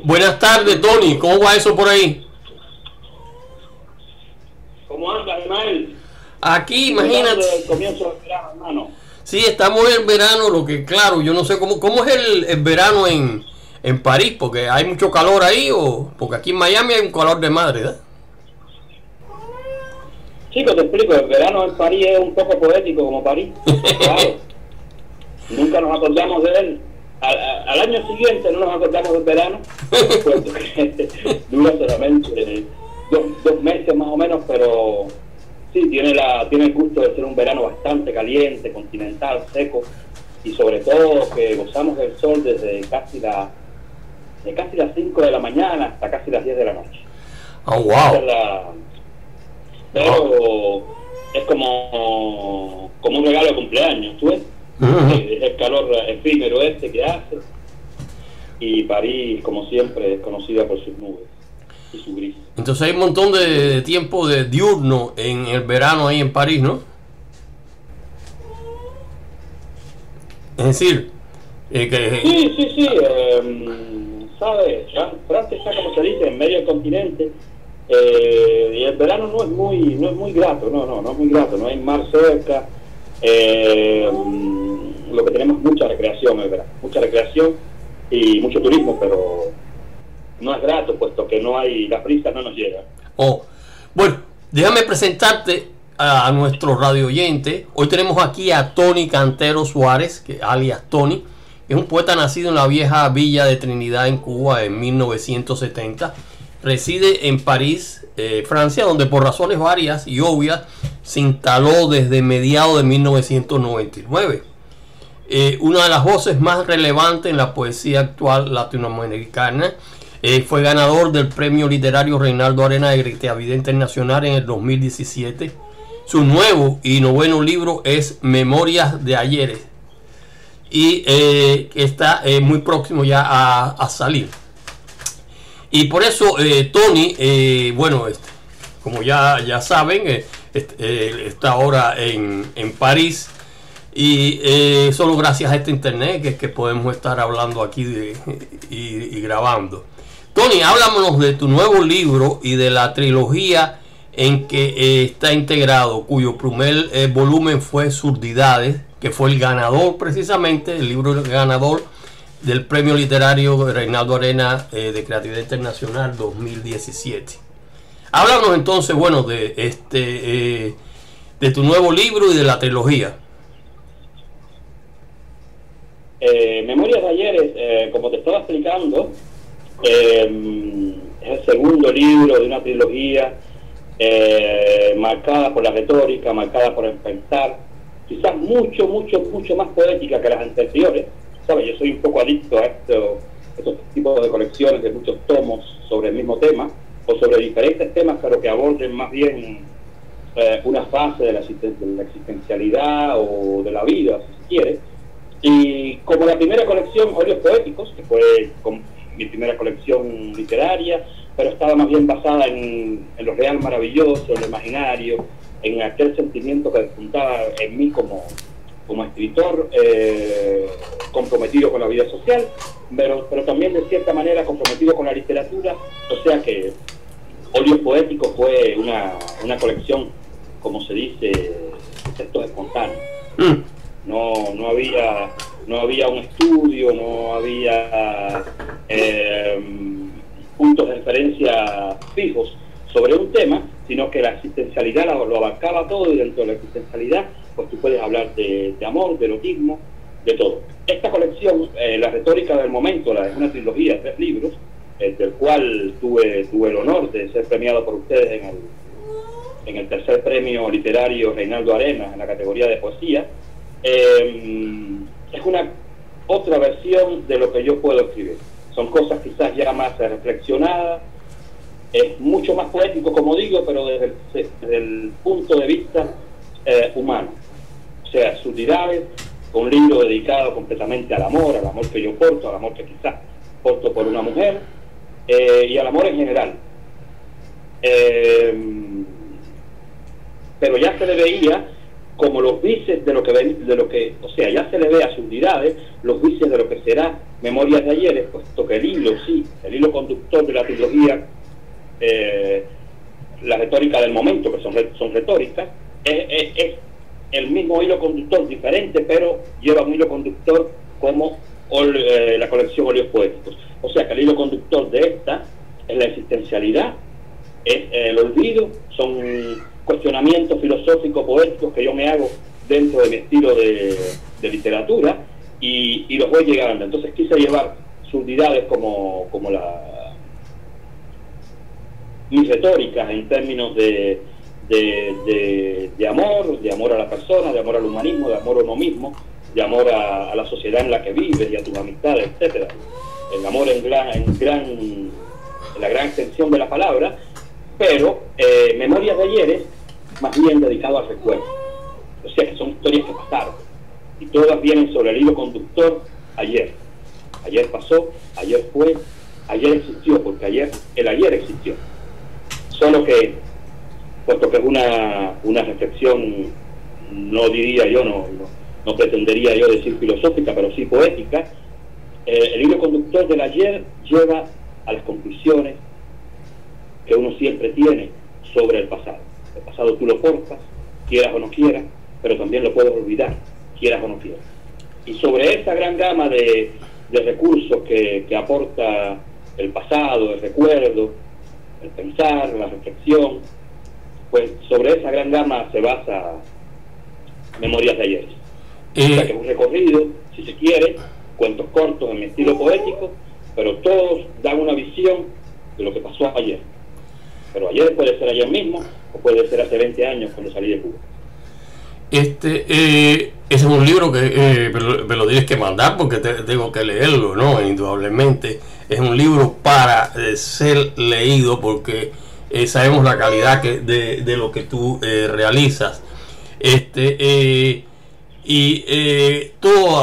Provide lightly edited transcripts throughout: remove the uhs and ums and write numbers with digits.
Buenas tardes, Tony. ¿Cómo va eso por ahí? ¿Cómo anda, Ismael? Aquí, imagínate. El comienzo del verano, hermano. Sí, estamos en el verano, lo que claro, yo no sé cómo es el verano en París, porque hay mucho calor ahí, o porque aquí en Miami hay un calor de madre, ¿verdad? Chico, te explico, el verano en París es un poco poético como París. Claro. Nunca nos acordamos de él. Al año siguiente no nos acordamos del verano, puesto que dura solamente dos meses más o menos, pero sí, tiene el gusto de ser un verano bastante caliente, continental, seco, y sobre todo que gozamos del sol desde casi las 5 de la mañana hasta casi las 10 de la noche. Oh, wow. Pero es como un regalo de cumpleaños, ¿tú ves? Es el calor efímero este que hace, y París, como siempre, es conocida por sus nubes y su gris. Entonces hay un montón de tiempo de diurno en el verano ahí en París, ¿no? Es decir, Sí, ¿sabes? Francia está, como se dice, en medio del continente, y el verano no es muy grato, no es muy grato, no hay mar cerca. Lo que tenemos es mucha recreación el verano, mucha recreación y mucho turismo, pero no es grato, puesto que no hay, las brisas no nos llegan. Oh, bueno, déjame presentarte a nuestro radio oyente. Hoy tenemos aquí a Tony Cantero Suárez, que alias Tony, es un poeta nacido en la vieja villa de Trinidad en Cuba en 1970. Reside en París, Francia, donde por razones varias y obvias se instaló desde mediados de 1999. Una de las voces más relevantes en la poesía actual latinoamericana. Fue ganador del premio literario Reinaldo Arenas de Creatividad Internacional en el 2017. Su nuevo y noveno libro es Memorias de Ayeres, y está muy próximo ya a salir. Y por eso Tony, bueno, como ya saben, está ahora en París, y solo gracias a este internet que podemos estar hablando aquí y grabando. Tony, háblanos de tu nuevo libro y de la trilogía en que está integrado, cuyo primer volumen fue Surdidades, que fue el ganador, precisamente, el libro ganador del premio literario Reinaldo Arenas de Creatividad Internacional 2017. Háblanos entonces, bueno, de tu nuevo libro y de la trilogía. Memorias de Ayeres, como te estaba explicando, es el segundo libro de una trilogía marcada por la retórica, marcada por el pensar, quizás mucho más poética que las anteriores. ¿Sabes? Yo soy un poco adicto a estos tipos de colecciones de muchos tomos sobre el mismo tema, o sobre diferentes temas, pero que aborden más bien una fase de la existencialidad o de la vida, si se quiere. Y como la primera colección, Óleos Poéticos, que fue mi primera colección literaria, pero estaba más bien basada en lo real maravilloso, en lo imaginario, en aquel sentimiento que despuntaba en mí como escritor, comprometido con la vida social, pero también de cierta manera comprometido con la literatura. O sea que Óleos Poéticos fue una colección, como se dice, de textos espontáneos. No había un estudio, no había puntos de referencia fijos sobre un tema, sino que la existencialidad lo abarcaba todo, y dentro de la existencialidad pues tú puedes hablar de amor, de erotismo, de todo. Esta colección, La retórica del momento, es una trilogía de 3 libros, del cual tuve el honor de ser premiado por ustedes en el tercer premio literario Reinaldo Arenas en la categoría de poesía. Es una otra versión de lo que yo puedo escribir. Son cosas quizás ya más reflexionadas, es mucho más poético, como digo, pero desde el punto de vista humano. O sea, Surdidades, un libro dedicado completamente al amor que yo porto, al amor que quizás porto por una mujer, y al amor en general. Pero ya se le veía como los vices de lo que, o sea, ya se le ve a Surdidades los vices de lo que será Memorias de Ayer, puesto que el hilo conductor de la trilogía, la retórica del momento, que son retóricas, es el mismo hilo conductor, diferente, pero lleva un hilo conductor como la colección Óleos Poéticos. O sea que el hilo conductor de esta es la existencialidad, es el olvido, son cuestionamientos filosóficos, poéticos que yo me hago dentro de mi estilo de literatura, y los voy llegando. Entonces quise llevar surdidades como mis retóricas en términos de amor a la persona, de amor al humanismo, de amor a uno mismo, de amor a la sociedad en la que vives y a tus amistades, etcétera. El amor en la gran extensión de la palabra, pero Memorias de Ayer es más bien dedicado al recuerdo. O sea que son historias que pasaron y todas vienen sobre el hilo conductor ayer. Ayer pasó, ayer fue, ayer existió, porque el ayer existió. Solo que, puesto que es una reflexión, no diría yo, no pretendería yo decir filosófica, pero sí poética, el hilo conductor del ayer lleva a las conclusiones que uno siempre tiene sobre el pasado. El pasado tú lo portas, quieras o no quieras, pero también lo puedes olvidar, quieras o no quieras. Y sobre esa gran gama de recursos que aporta el pasado, el recuerdo, el pensar, la reflexión, pues sobre esa gran gama se basa Memorias de Ayer. O sea que es un recorrido, si se quiere, cuentos cortos en mi estilo poético, pero todos dan una visión de lo que pasó ayer. Pero ayer puede ser ayer mismo, o puede ser hace 20 años cuando salí de Cuba. Ese es un libro que me lo tienes que mandar porque tengo que leerlo, ¿no? Indudablemente es un libro para ser leído, porque sabemos la calidad de lo que tú realizas.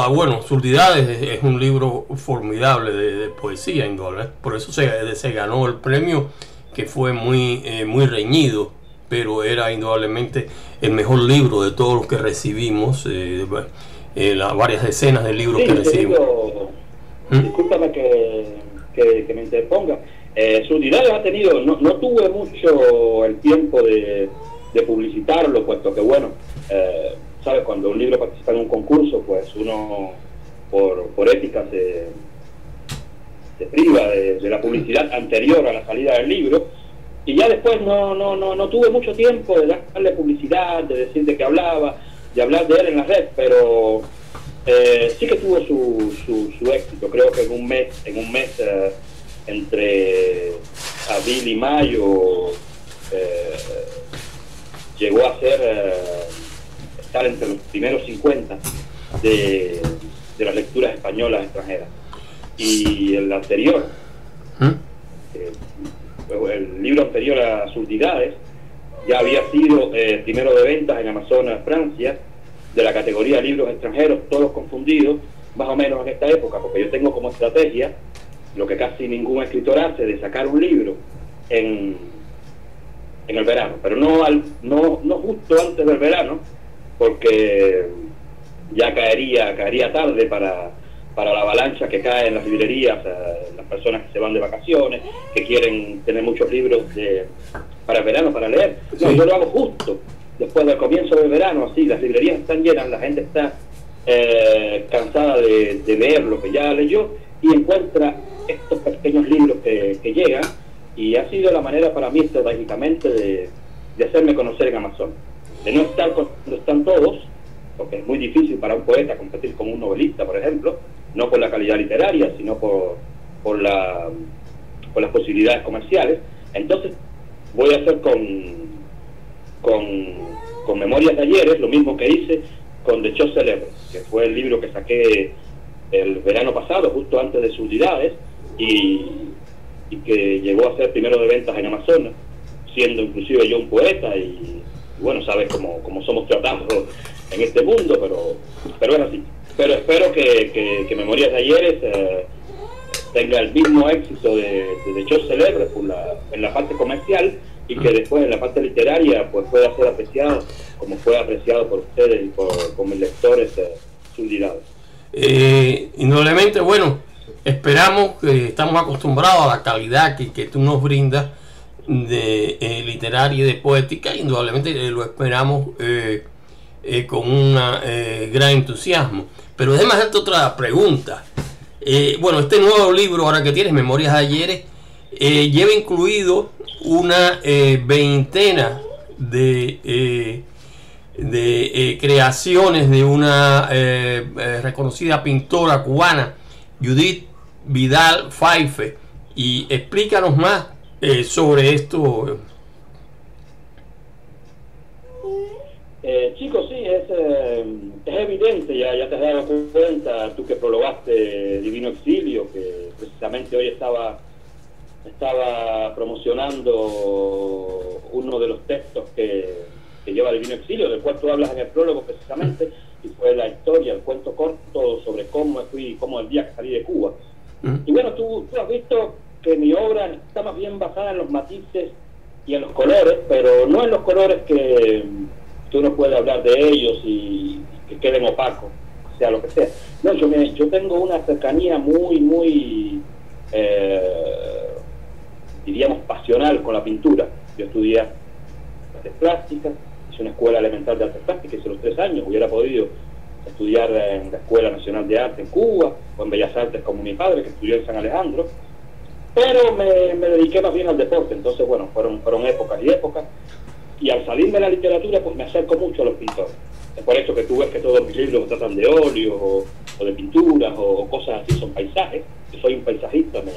Bueno, Surdidades es un libro formidable de poesía, indudablemente. Por eso se ganó el premio, que fue muy reñido, pero era indudablemente el mejor libro de todos los que recibimos, varias decenas de libros que recibimos. Discúlpame que me interponga. Surdidades ha tenido, no tuve mucho el tiempo de publicitarlo, puesto que, bueno, sabes, cuando un libro participa en un concurso, pues uno por ética se priva de la publicidad anterior a la salida del libro, y ya después no tuve mucho tiempo de darle publicidad, de decir de qué hablaba, de hablar de él en la red, pero sí que tuvo su éxito. Creo que en un mes entre abril y mayo llegó a estar entre los primeros 50 de las lecturas españolas extranjeras. Y el anterior, el libro anterior a Surdidades, ya había sido primero de ventas en Amazon, Francia, de la categoría libros extranjeros, todos confundidos, más o menos en esta época, porque yo tengo como estrategia lo que casi ningún escritor hace, de sacar un libro en el verano, pero no justo antes del verano, porque ya caería tarde para la avalancha que cae en las librerías, las personas que se van de vacaciones, que quieren tener muchos libros para el verano, para leer. No, yo lo hago justo después del comienzo del verano, así, las librerías están llenas, la gente está cansada de leer lo que ya leyó, y encuentra estos pequeños libros que llegan, y ha sido la manera para mí estratégicamente de hacerme conocer en Amazon, de no estar cuando están todos, porque es muy difícil para un poeta competir con un novelista, por ejemplo, no por la calidad literaria, sino por las posibilidades comerciales. Entonces voy a hacer con Memorias de Ayer lo mismo que hice con De Hecho Célebres, que fue el libro que saqué el verano pasado, justo antes de Surdidades, y que llegó a ser primero de ventas en Amazon, siendo inclusive yo un poeta, y bueno, sabes cómo somos tratados en este mundo, pero es así. Pero espero que Memorias de Ayer tenga el mismo éxito de Hecho Célebres en la parte comercial, y que después en la parte literaria pues pueda ser apreciado como fue apreciado por ustedes y por mis lectores Surdidades. Indudablemente, bueno, esperamos que estamos acostumbrados a la calidad que tú nos brindas de literaria y de poética. Indudablemente lo esperamos con un gran entusiasmo. Pero déjame hacerte otra pregunta. Bueno, este nuevo libro, ahora que tienes, Memorias de Ayeres, lleva incluido una veintena de creaciones de una reconocida pintora cubana, Judith Vidal Faife. Y explícanos más sobre esto. Chicos, sí, es evidente, ya te has dado cuenta, tú que prologaste Divino Exilio, que precisamente hoy estaba promocionando uno de los textos que lleva Divino Exilio, del cual tú hablas en el prólogo precisamente, y fue la historia, el cuento corto sobre cómo el día que salí de Cuba. Y bueno, tú has visto que mi obra está más bien basada en los matices y en los colores, pero no en los colores que uno puede hablar de ellos y que queden opacos, sea lo que sea. No, yo tengo una cercanía muy diríamos pasional con la pintura. Yo estudié artes plásticas, hice una escuela elemental de artes plásticas, hice los 3 años, hubiera podido estudiar en la Escuela Nacional de Arte en Cuba, o en Bellas Artes como mi padre, que estudió en San Alejandro, pero me dediqué más bien al deporte. Entonces, bueno, fueron épocas y épocas, y al salirme de la literatura, pues me acerco mucho a los pintores. Es por eso que tú ves que todos mis libros tratan de óleos, o de pinturas, o cosas así, son paisajes. Yo soy un paisajista, me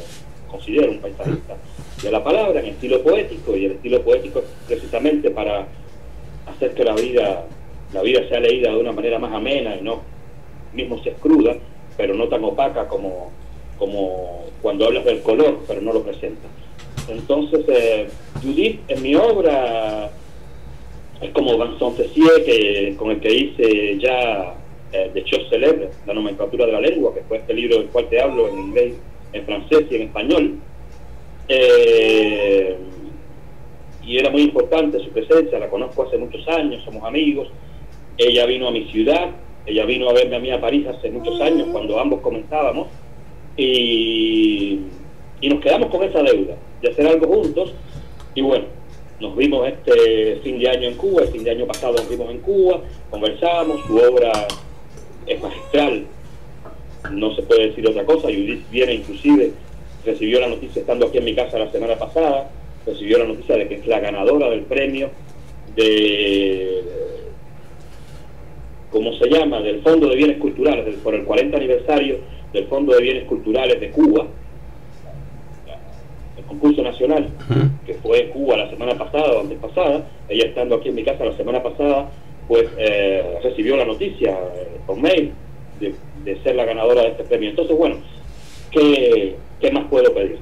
considero un paisajista de la palabra, en estilo poético, y el estilo poético es precisamente para hacer que la vida sea leída de una manera más amena, y no mismo si es cruda, pero no tan opaca como cuando hablas del color, pero no lo presenta. Entonces, Judith en mi obra es como Vincent Tessier, con el que hice ya de Choses Célèbres, la nomenclatura de la lengua, que fue este libro del cual te hablo en inglés, en francés y en español. Y era muy importante su presencia, la conozco hace muchos años, somos amigos. Ella vino a mi ciudad, ella vino a verme a mí a París hace muchos años, cuando ambos comenzábamos, y nos quedamos con esa deuda de hacer algo juntos. Y bueno, nos vimos este fin de año en Cuba, el fin de año pasado nos vimos en Cuba, conversamos, su obra es magistral, no se puede decir otra cosa. Judith viene, inclusive recibió la noticia estando aquí en mi casa la semana pasada, recibió la noticia de que es la ganadora del premio ¿cómo se llama?, del Fondo de Bienes Culturales, por el 40 aniversario del Fondo de Bienes Culturales de Cuba, el concurso nacional, que fue en Cuba la semana pasada o antes pasada. Ella, estando aquí en mi casa la semana pasada, pues recibió la noticia por mail de ser la ganadora de este premio. Entonces, bueno, ¿qué más puedo pedir?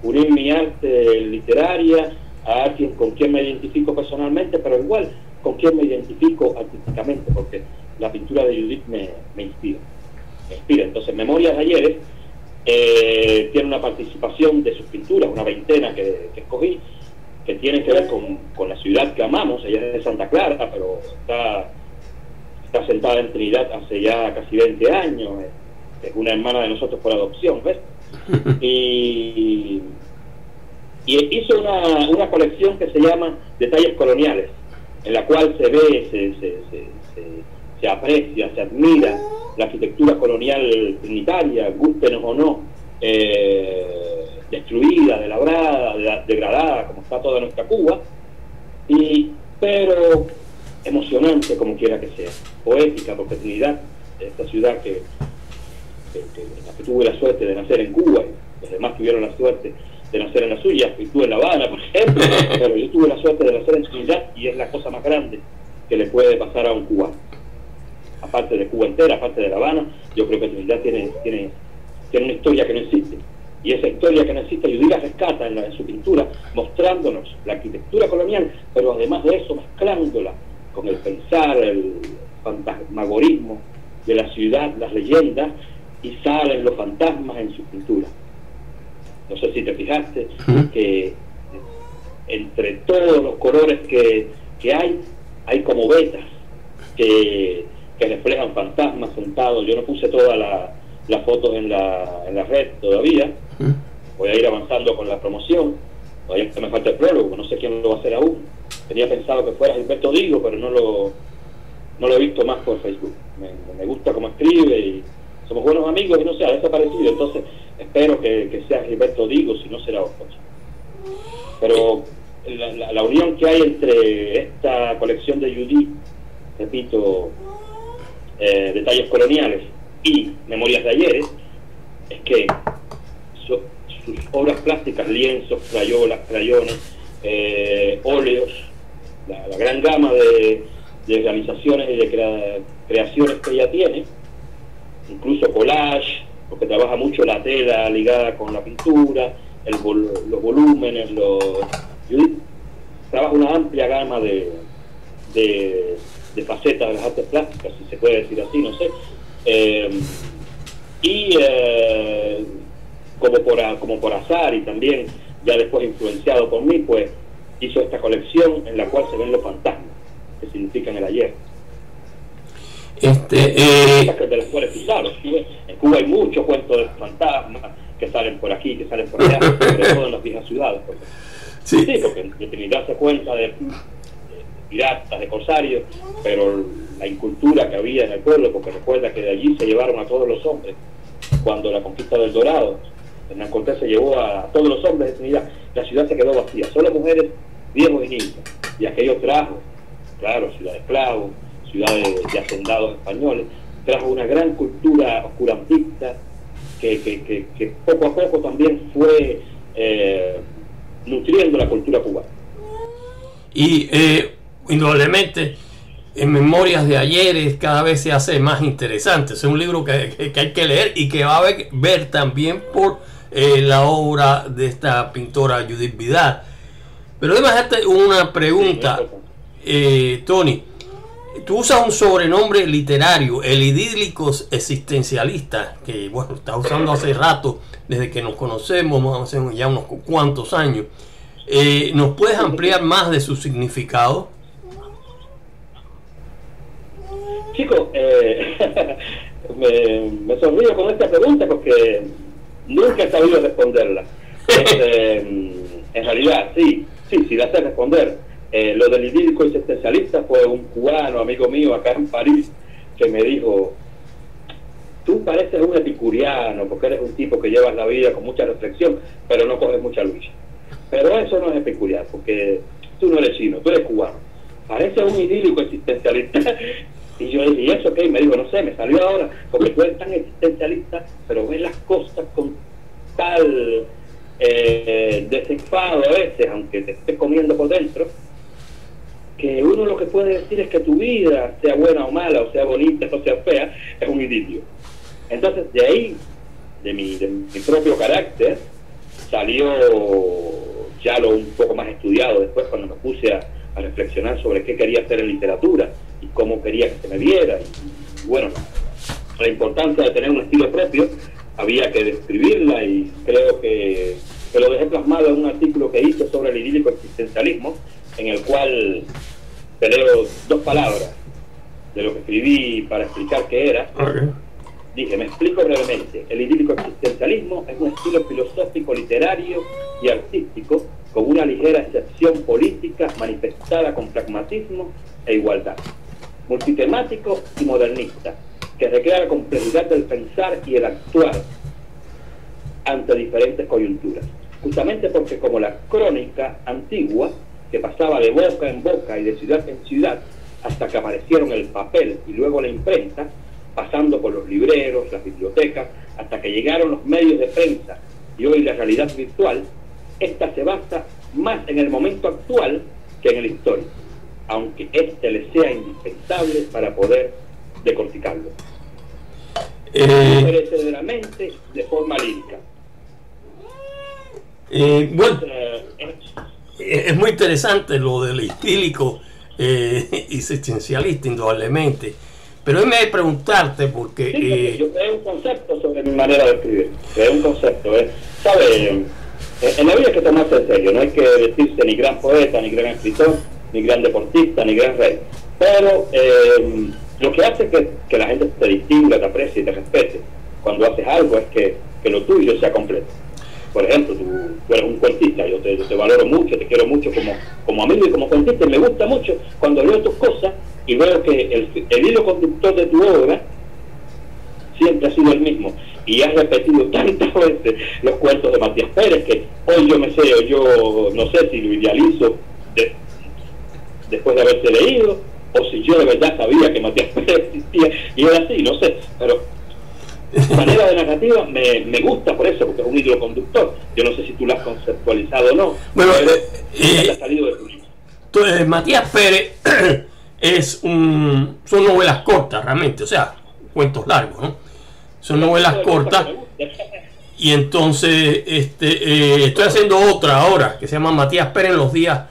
Unir mi arte literaria a alguien con quien me identifico personalmente, pero igual con quien me identifico artísticamente, porque la pintura de Judith me inspira. Entonces, Memorias de Ayeres tiene una participación de sus pinturas, una veintena que escogí, que tienen que ver con la ciudad que amamos. Ella es de Santa Clara, pero está sentada en Trinidad hace ya casi 20 años, es una hermana de nosotros por adopción, ¿ves? Y hizo una colección que se llama Detalles Coloniales, en la cual se ve, se aprecia, se admira la arquitectura colonial trinitaria, gústenos o no, destruida, delabrada, degradada, como está toda nuestra Cuba, pero emocionante como quiera que sea, poética, porque Trinidad, esta ciudad en la que tuve la suerte de nacer en Cuba, y los demás tuvieron la suerte de nacer en la suya, y tú en La Habana, por ejemplo, pero yo tuve la suerte de nacer en Trinidad, y es la cosa más grande que le puede pasar a un cubano. Aparte de Cuba entera, aparte de La Habana, yo creo que Trinidad tiene una historia que no existe, y esa historia que no existe, Judith la rescata en su pintura, mostrándonos la arquitectura colonial, pero además de eso mezclándola con el pensar, el fantasmagorismo de la ciudad, las leyendas, y salen los fantasmas en su pintura. No sé si te fijaste que entre todos los colores que hay como vetas que reflejan fantasmas sentados. Yo no puse toda la las fotos en la red todavía. Voy a ir avanzando con la promoción. Todavía me falta el prólogo, no sé quién lo va a hacer aún. Tenía pensado que fuera Gilberto Digo, pero no lo he visto más por Facebook. Me gusta cómo escribe y somos buenos amigos y no sé, ha desaparecido. Entonces espero que sea Gilberto Digo, si no será otro. Pero la unión que hay entre esta colección de Judith, repito, Detalles Coloniales y Memorias de Ayeres, es que sus obras plásticas, lienzos, crayolas, crayones, óleos, la gran gama de realizaciones y de creaciones que ella tiene, incluso collage, porque trabaja mucho la tela ligada con la pintura, los volúmenes, trabaja una amplia gama de facetas de las artes plásticas, si se puede decir así, no sé. Como por azar y también ya después influenciado por mí, pues hizo esta colección en la cual se ven los fantasmas, que significan el ayer. De las cuales tú sabes, en Cuba hay muchos cuentos de fantasmas que salen por aquí, que salen por allá, sobre todo en las viejas ciudades. Sí, porque en Trinidad se cuenta de piratas, de corsarios, pero la incultura que había en el pueblo, porque recuerda que de allí se llevaron a todos los hombres cuando la conquista del Dorado. Hernán Cortés se llevó a todos los hombres de Trinidad, la ciudad se quedó vacía, solo mujeres, viejos y niños, y aquello trajo, claro, ciudad de esclavos, ciudad de hacendados españoles, trajo una gran cultura oscurantista que poco a poco también fue nutriendo la cultura cubana. Y indudablemente en Memorias de Ayeres cada vez se hace más interesante. Es un libro que hay que leer y que va a ver también por la obra de esta pintora Judith Vidal. Pero déjame hacerte una pregunta, Tony. Tú usas un sobrenombre literario, el idílico existencialista, que bueno, estás usando hace rato, desde que nos conocemos, hace ya unos cuantos años. ¿Nos puedes ampliar más de su significado? Chicos, me sonrío con esta pregunta porque nunca he sabido responderla. En realidad, sí la sé responder. Lo del idílico existencialista fue un cubano, amigo mío, acá en París, que me dijo: tú pareces un epicuriano, porque eres un tipo que llevas la vida con mucha reflexión, pero no coges mucha lucha. Pero eso no es epicuriano, porque tú no eres chino, tú eres cubano. Pareces un idílico existencialista. Y yo le dije: ¿y eso qué? Y me dijo: no sé, me salió ahora, porque tú eres tan existencialista, pero ves las cosas con tal desenfado a veces, aunque te estés comiendo por dentro, que uno lo que puede decir es que tu vida, sea buena o mala, o sea bonita o sea fea, es un idilio. Entonces de ahí, de mi propio carácter, salió ya lo un poco más estudiado después, cuando me puse a reflexionar sobre qué quería hacer en literatura y cómo quería que se me viera. Y bueno, la importancia de tener un estilo propio había que describirla, y creo que lo dejé plasmado en un artículo que hice sobre el idílico existencialismo, en el cual te leo 2 palabras de lo que escribí para explicar qué era. Okay. Dije: me explico brevemente. El idílico existencialismo es un estilo filosófico, literario y artístico con una ligera excepción política manifestada con pragmatismo e igualdad, multitemático y modernista, que recrea la complejidad del pensar y el actuar ante diferentes coyunturas, justamente porque, como la crónica antigua, que pasaba de boca en boca y de ciudad en ciudad hasta que aparecieron el papel y luego la imprenta, pasando por los libreros, las bibliotecas, hasta que llegaron los medios de prensa y hoy la realidad virtual, esta se basa más en el momento actual que en el histórico, aunque este le sea indispensable para poder decorticarlo. Perecederamente, de forma lírica. Bueno, es muy interesante lo del idílico existencialista, indudablemente. Pero déjame preguntarte, porque... Sí, yo creé un concepto sobre mi manera de escribir. Creé un concepto. ¿Sabes? En la vida hay que tomarse en serio. No hay que decirse ni gran poeta, ni gran escritor, ni gran deportista, ni gran rey. Pero lo que hace que la gente te distinga, te aprecie y te respete cuando haces algo es que lo tuyo sea completo. Por ejemplo, tú eres un cuentista, yo te valoro mucho, te quiero mucho como amigo y como cuentista, y me gusta mucho cuando leo tus cosas y veo que el hilo conductor de tu obra siempre ha sido el mismo, y has repetido tantas veces los cuentos de Matías Pérez que hoy yo me sé, o yo no sé si lo idealizo después de haberte leído, o si yo de verdad sabía que Matías Pérez existía y era así, no sé, pero manera de narrativa me gusta por eso, porque es un hilo conductor. Yo no sé si tú lo has conceptualizado o no. Bueno, ha salido de tu libro. Matías Pérez son novelas cortas realmente, o sea, cuentos largos, ¿no? Son novelas cortas. Y entonces estoy haciendo otra ahora que se llama Matías Pérez en los días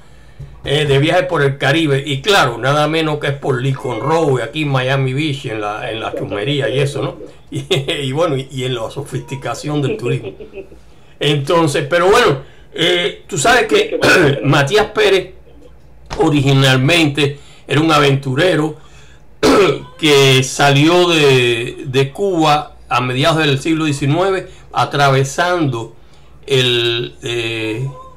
de viaje por el Caribe, y claro, nada menos que es por Lincoln Road, aquí en Miami Beach, en la chumería y eso, ¿no? Y bueno, y en la sofisticación del turismo. Entonces, pero bueno, tú sabes que Matías Pérez originalmente era un aventurero que salió de Cuba a mediados del siglo XIX, atravesando el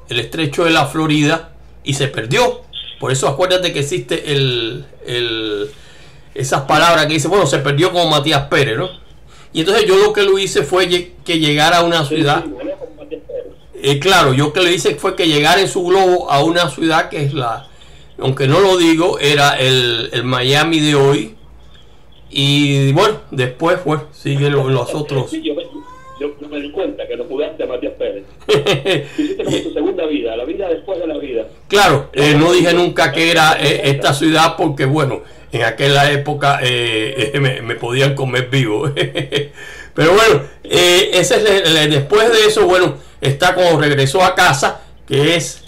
estrecho de la Florida, y se perdió. Por eso acuérdate que existe esas palabras que dice, bueno, se perdió como Matías Pérez, ¿no? Y entonces yo lo que lo hice fue que llegara a una ciudad. Claro, yo que le hice fue que llegara en su globo a una ciudad que es aunque no lo digo, era el Miami de hoy. Y bueno, después siguen los otros. Sí, yo me di cuenta que no mudaste a Matías Pérez. Hiciste como tu segunda vida, la vida después de la vida. Claro, no dije nunca que era esta ciudad, porque bueno, en aquella época me podían comer vivo. Pero bueno, después de eso, bueno, está como regresó a casa, que es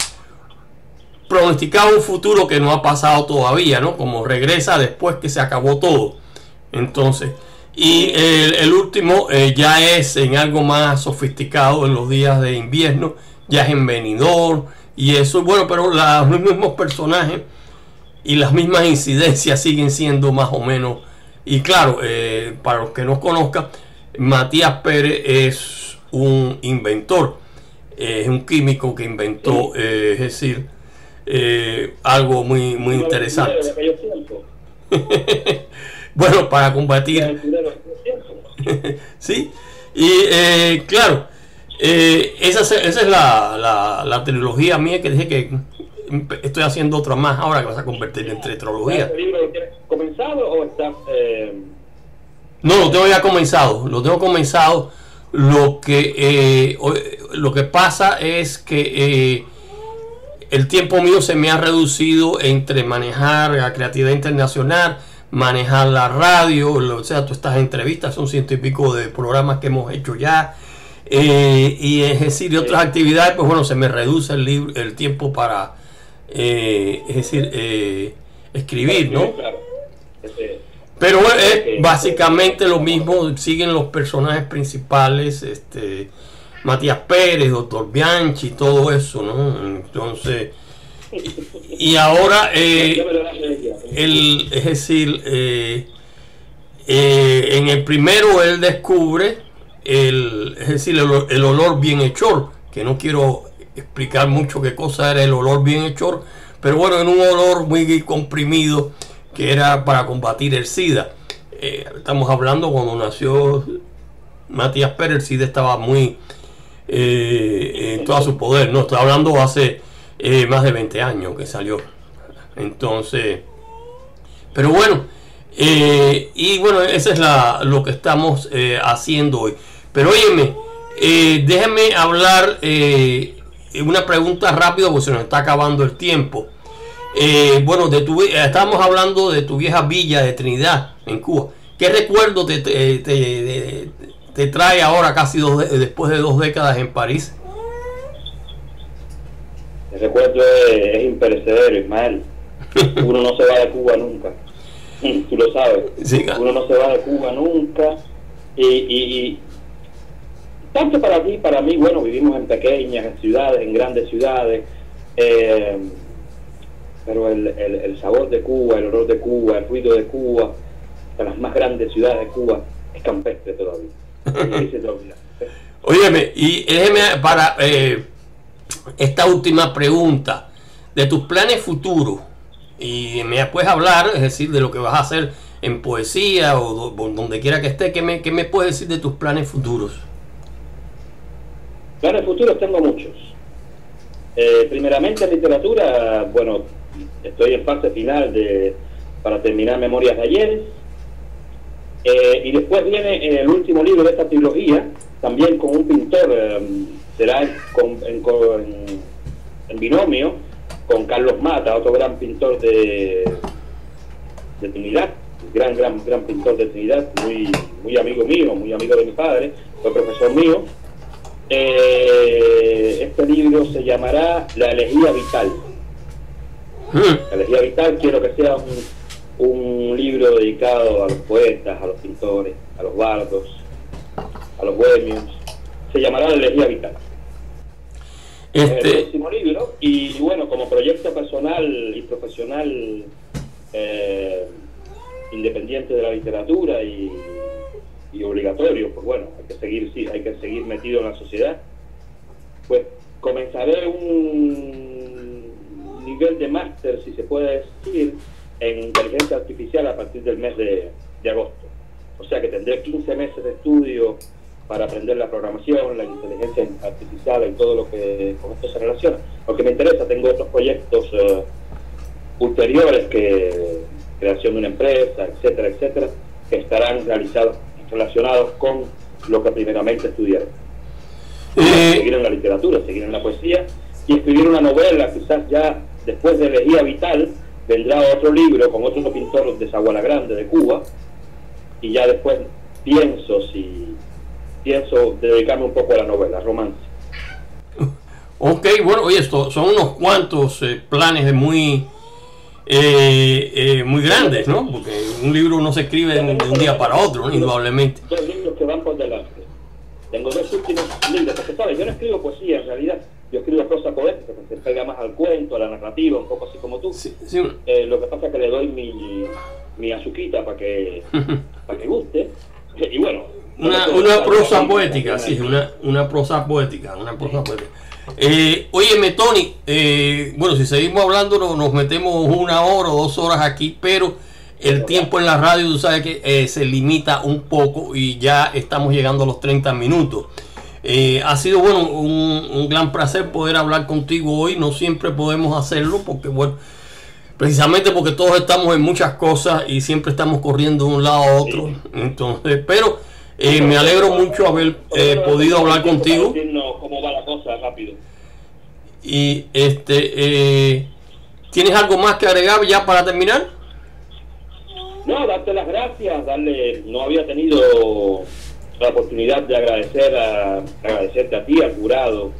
pronosticado un futuro que no ha pasado todavía, ¿no? Como regresa después que se acabó todo. Entonces, y el último ya es en algo más sofisticado, en los días de invierno, ya es en Benidorm y eso, bueno, pero los mismos personajes y las mismas incidencias siguen siendo más o menos. Y claro, para los que no conozcan, Matías Pérez es un inventor, es un químico que inventó, es decir, algo muy interesante. Bueno, para combatir. Sí, y claro, esa es la trilogía mía, que dije que estoy haciendo otra más ahora que vas a convertir en trilogía. ¿Este libro lo tienes comenzado o estás...? No, lo tengo ya comenzado. Lo que pasa es que el tiempo mío se me ha reducido entre manejar la creatividad internacional, manejar la radio, o sea, todas estas entrevistas, son 100 y pico de programas que hemos hecho ya, y es decir, y otras actividades, pues bueno, se me reduce el tiempo para, es decir, escribir, ¿no? Pero bueno, es básicamente lo mismo, siguen los personajes principales, Matías Pérez, Doctor Bianchi, todo eso, ¿no? Entonces, y ahora es decir, en el primero él descubre es decir, el olor bienhechor, que no quiero explicar mucho qué cosa era el olor bienhechor, pero bueno, en un olor muy comprimido que era para combatir el SIDA. Estamos hablando cuando nació Matías Pérez, el SIDA estaba muy en todo su poder, ¿no? Estoy hablando hace más de 20 años que salió. Entonces, pero bueno, y bueno, eso es lo que estamos haciendo hoy. Pero óyeme, déjenme hablar una pregunta rápida, porque se nos está acabando el tiempo. Bueno, estábamos hablando de tu vieja villa de Trinidad en Cuba. ¿Qué recuerdo te trae ahora, casi después de 2 décadas en París? El recuerdo es imperecedero, Ismael. Uno no se va de Cuba nunca. Tú lo sabes. Sí. Uno no se va de Cuba nunca. Y tanto para ti, para mí, bueno, vivimos en pequeñas ciudades, en grandes ciudades. Pero el sabor de Cuba, el olor de Cuba, el ruido de Cuba, de las más grandes ciudades de Cuba, es campestre todavía. Sí, se te olvida. Óyeme, y déjeme para esta última pregunta, de tus planes futuros, y me puedes hablar, es decir, de lo que vas a hacer en poesía o donde quiera que esté, ¿qué me puedes decir de tus planes futuros? Planes futuros tengo muchos. Primeramente en literatura, bueno, estoy en fase final para terminar Memorias de Ayeres. Y después viene el último libro de esta trilogía, también con un pintor, será en binomio, con Carlos Mata, otro gran pintor de Trinidad, gran pintor de Trinidad, muy amigo mío, muy amigo de mi padre, fue profesor mío. Este libro se llamará La Elegía Vital. La Elegía Vital quiero que sea un libro dedicado a los poetas, a los pintores, a los bardos, a los bohemios. Se llamará La Elegía Vital. Es el último libro, y bueno, como proyecto personal y profesional independiente de la literatura y obligatorio, pues bueno, hay que seguir metido en la sociedad. Pues comenzaré un nivel de máster, si se puede decir, en inteligencia artificial a partir del mes de agosto. O sea que tendré 15 meses de estudio para aprender la programación, la inteligencia artificial y todo lo que con esto se relaciona. Lo que me interesa, tengo otros proyectos ulteriores, que creación de una empresa, etcétera, etcétera, que estarán relacionados con lo que primeramente estudiaré. Seguir en la literatura, seguir en la poesía y escribir una novela. Quizás ya después de Elegía Vital vendrá otro libro con otro pintor de Zaguala Grande, de Cuba, y ya después pienso dedicarme un poco a la novela, romance. Ok, bueno, oye, esto son unos cuantos planes muy grandes, ¿no? Porque un libro no se escribe de un día para otro, ¿no? Indudablemente. Dos libros que van por delante. Tengo dos últimos libros, porque sabes, yo no escribo poesía en realidad, yo escribo prosa poética, que se pega más al cuento, a la narrativa, un poco así como tú. Sí. Lo que pasa es que le doy mi azuquita para que guste. Y bueno, una prosa poética, sí, una prosa poética, óyeme, Tony, bueno, si seguimos hablando nos metemos 1 hora o 2 horas aquí, pero el tiempo en la radio, tú sabes que se limita un poco y ya estamos llegando a los 30 minutos. Ha sido, bueno, un gran placer poder hablar contigo hoy. No siempre podemos hacerlo porque, bueno, precisamente porque todos estamos en muchas cosas y siempre estamos corriendo de un lado a otro. Sí. Entonces, pero me alegro mucho haber podido hablar contigo. ¿Cómo va la cosa? Rápido. Y ¿tienes algo más que agregar ya para terminar? No, darte las gracias, no había tenido la oportunidad de agradecerte a ti, al jurado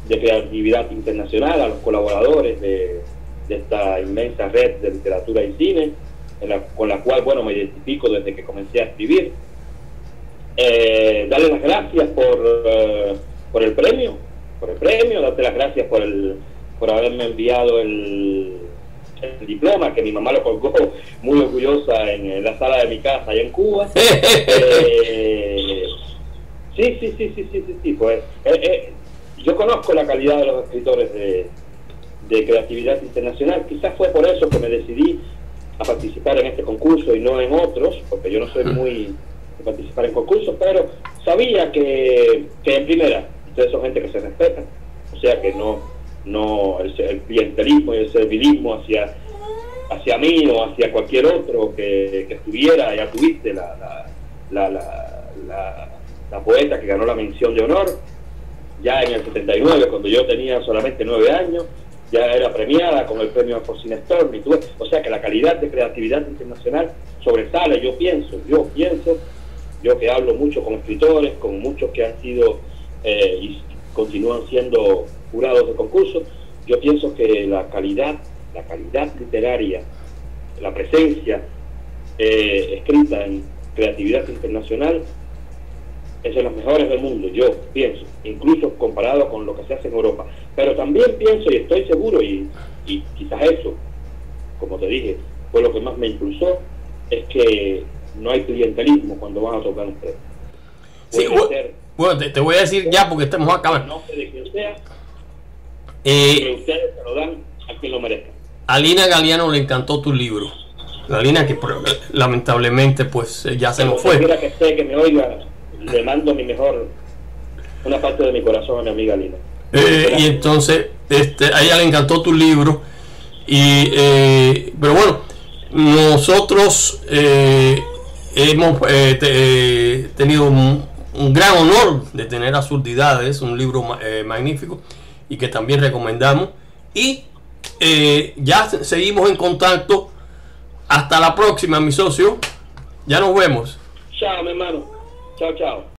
de Creatividad Internacional, a los colaboradores de esta inmensa red de literatura y cine, con la cual, bueno, me identifico desde que comencé a escribir. Darle las gracias por el premio, darte las gracias por haberme enviado el diploma, que mi mamá lo colgó muy orgullosa en la sala de mi casa allá en Cuba. Sí, pues yo conozco la calidad de los escritores de Creatividad Internacional. Quizás fue por eso que me decidí a participar en este concurso y no en otros, porque yo no soy muy de participar en concursos, pero sabía que en primera, ustedes son gente que se respeta, o sea que no el clientelismo y el servilismo hacia mí o hacia cualquier otro que estuviera. Ya tuviste la poeta que ganó la mención de honor ya en el 79, cuando yo tenía solamente 9 años, ya era premiada con el premio Forcina Storm, o sea que la calidad de Creatividad Internacional sobresale. Yo pienso, yo que hablo mucho con escritores, con muchos que han sido y continúan siendo jurados de concursos, yo pienso que la calidad literaria, la presencia escrita en Creatividad Internacional es de las mejores del mundo, yo pienso, incluso comparado con lo que se hace en Europa. Pero también pienso y estoy seguro, y quizás eso, como te dije, fue lo que más me impulsó, es que no hay clientelismo cuando van a tocar un premio. Sí, bueno, te voy a decir ya porque estamos acabando. No sé de quién sea, que ustedes se lo dan a quien lo merezca. A Lina Galiano le encantó tu libro. La Lina que lamentablemente pues ya se nos fue. Quiera que esté, que me oiga, le mando una parte de mi corazón a mi amiga Lina. Y entonces a ella le encantó tu libro pero bueno, nosotros hemos tenido un gran honor de tener Absurdidades, un libro magnífico y que también recomendamos, y ya seguimos en contacto. Hasta la próxima, mi socio, ya nos vemos. Chao, mi hermano, chao, chao.